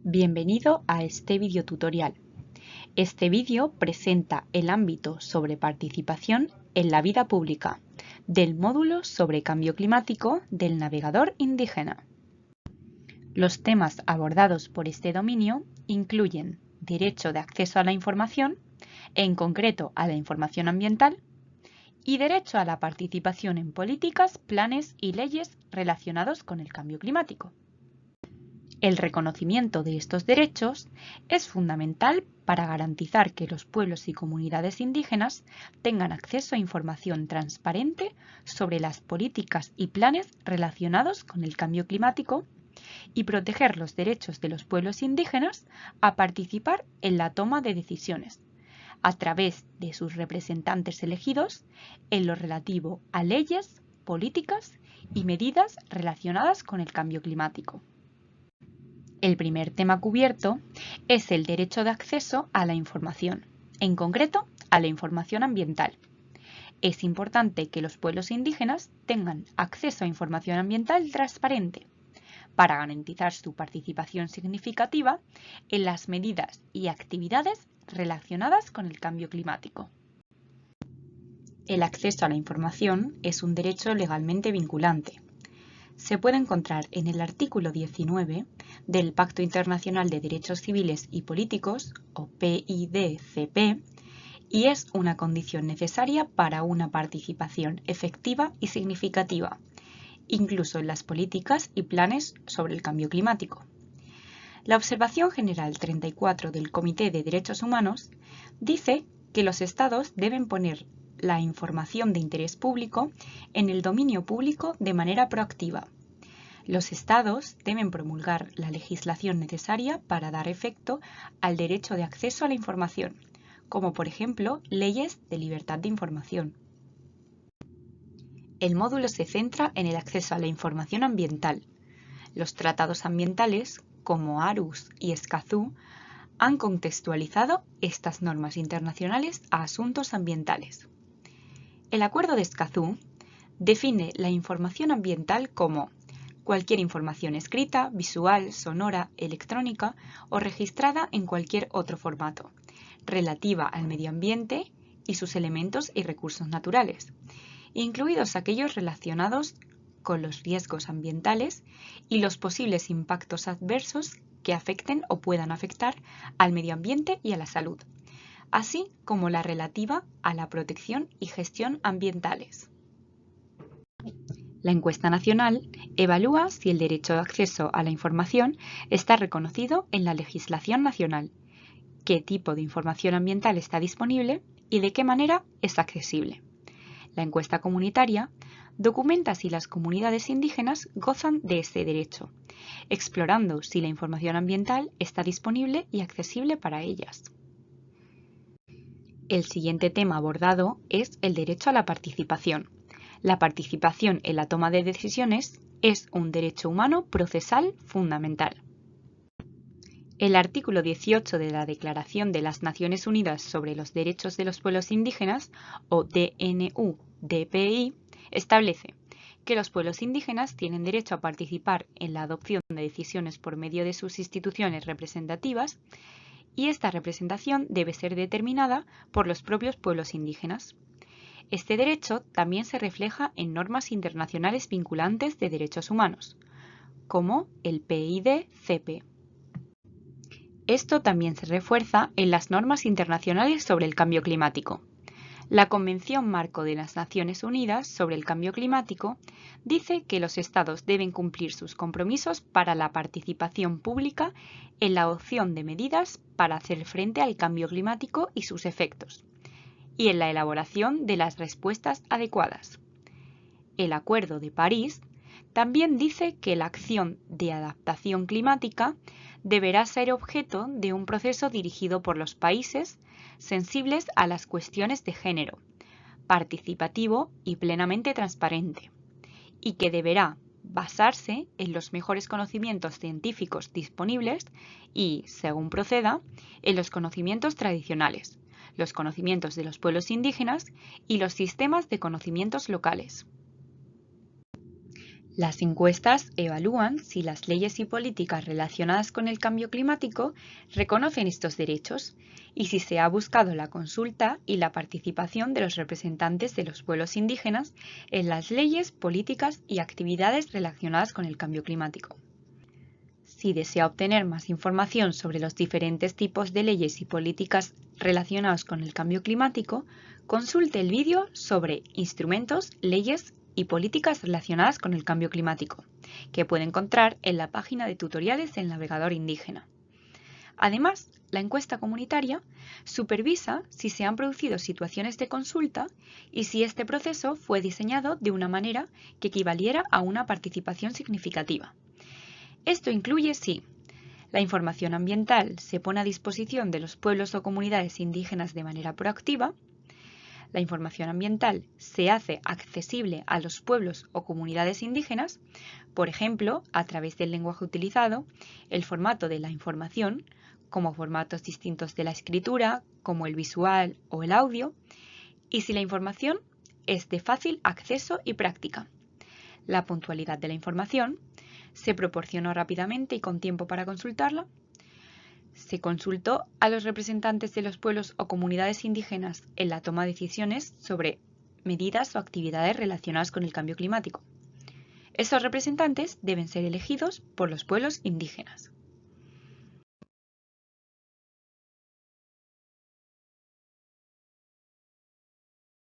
Bienvenido a este video tutorial. Este vídeo presenta el ámbito sobre participación en la vida pública del módulo sobre cambio climático del navegador indígena. Los temas abordados por este dominio incluyen derecho de acceso a la información, en concreto a la información ambiental, y derecho a la participación en políticas, planes y leyes relacionados con el cambio climático. El reconocimiento de estos derechos es fundamental para garantizar que los pueblos y comunidades indígenas tengan acceso a información transparente sobre las políticas y planes relacionados con el cambio climático y proteger los derechos de los pueblos indígenas a participar en la toma de decisiones a través de sus representantes elegidos en lo relativo a leyes, políticas y medidas relacionadas con el cambio climático. El primer tema cubierto es el derecho de acceso a la información, en concreto a la información ambiental. Es importante que los pueblos indígenas tengan acceso a información ambiental transparente para garantizar su participación significativa en las medidas y actividades relacionadas con el cambio climático. El acceso a la información es un derecho legalmente vinculante. Se puede encontrar en el artículo 19 del Pacto Internacional de Derechos Civiles y Políticos, o PIDCP, y es una condición necesaria para una participación efectiva y significativa, incluso en las políticas y planes sobre el cambio climático. La Observación General 34 del Comité de Derechos Humanos dice que los Estados deben poner la información de interés público en el dominio público de manera proactiva. Los Estados deben promulgar la legislación necesaria para dar efecto al derecho de acceso a la información, como por ejemplo leyes de libertad de información. El módulo se centra en el acceso a la información ambiental. Los tratados ambientales, como Aarhus y Escazú, han contextualizado estas normas internacionales a asuntos ambientales. El Acuerdo de Escazú define la información ambiental como cualquier información escrita, visual, sonora, electrónica o registrada en cualquier otro formato, relativa al medio ambiente y sus elementos y recursos naturales, incluidos aquellos relacionados con los riesgos ambientales y los posibles impactos adversos que afecten o puedan afectar al medio ambiente y a la salud, así como la relativa a la protección y gestión ambientales. La encuesta nacional evalúa si el derecho de acceso a la información está reconocido en la legislación nacional, qué tipo de información ambiental está disponible y de qué manera es accesible. La encuesta comunitaria documenta si las comunidades indígenas gozan de ese derecho, explorando si la información ambiental está disponible y accesible para ellas. El siguiente tema abordado es el derecho a la participación. La participación en la toma de decisiones es un derecho humano procesal fundamental. El artículo 18 de la Declaración de las Naciones Unidas sobre los Derechos de los Pueblos Indígenas, o DNU-DPI, establece que los pueblos indígenas tienen derecho a participar en la adopción de decisiones por medio de sus instituciones representativas y esta representación debe ser determinada por los propios pueblos indígenas. Este derecho también se refleja en normas internacionales vinculantes de derechos humanos, como el PIDCP. Esto también se refuerza en las normas internacionales sobre el cambio climático. La Convención Marco de las Naciones Unidas sobre el Cambio Climático dice que los Estados deben cumplir sus compromisos para la participación pública en la adopción de medidas para hacer frente al cambio climático y sus efectos, y en la elaboración de las respuestas adecuadas. El Acuerdo de París también dice que la acción de adaptación climática deberá ser objeto de un proceso dirigido por los países sensibles a las cuestiones de género, participativo y plenamente transparente, y que deberá basarse en los mejores conocimientos científicos disponibles y, según proceda, en los conocimientos tradicionales, los conocimientos de los pueblos indígenas y los sistemas de conocimientos locales. Las encuestas evalúan si las leyes y políticas relacionadas con el cambio climático reconocen estos derechos y si se ha buscado la consulta y la participación de los representantes de los pueblos indígenas en las leyes, políticas y actividades relacionadas con el cambio climático. Si desea obtener más información sobre los diferentes tipos de leyes y políticas relacionados con el cambio climático, consulte el vídeo sobre instrumentos, leyes y políticas relacionadas con el cambio climático, que puede encontrar en la página de tutoriales del navegador indígena. Además, la encuesta comunitaria supervisa si se han producido situaciones de consulta y si este proceso fue diseñado de una manera que equivaliera a una participación significativa. Esto incluye si la información ambiental se pone a disposición de los pueblos o comunidades indígenas de manera proactiva, la información ambiental se hace accesible a los pueblos o comunidades indígenas, por ejemplo, a través del lenguaje utilizado, el formato de la información, como formatos distintos de la escritura, como el visual o el audio, y si la información es de fácil acceso y práctica. La puntualidad de la información, se proporcionó rápidamente y con tiempo para consultarla. Se consultó a los representantes de los pueblos o comunidades indígenas en la toma de decisiones sobre medidas o actividades relacionadas con el cambio climático. Estos representantes deben ser elegidos por los pueblos indígenas.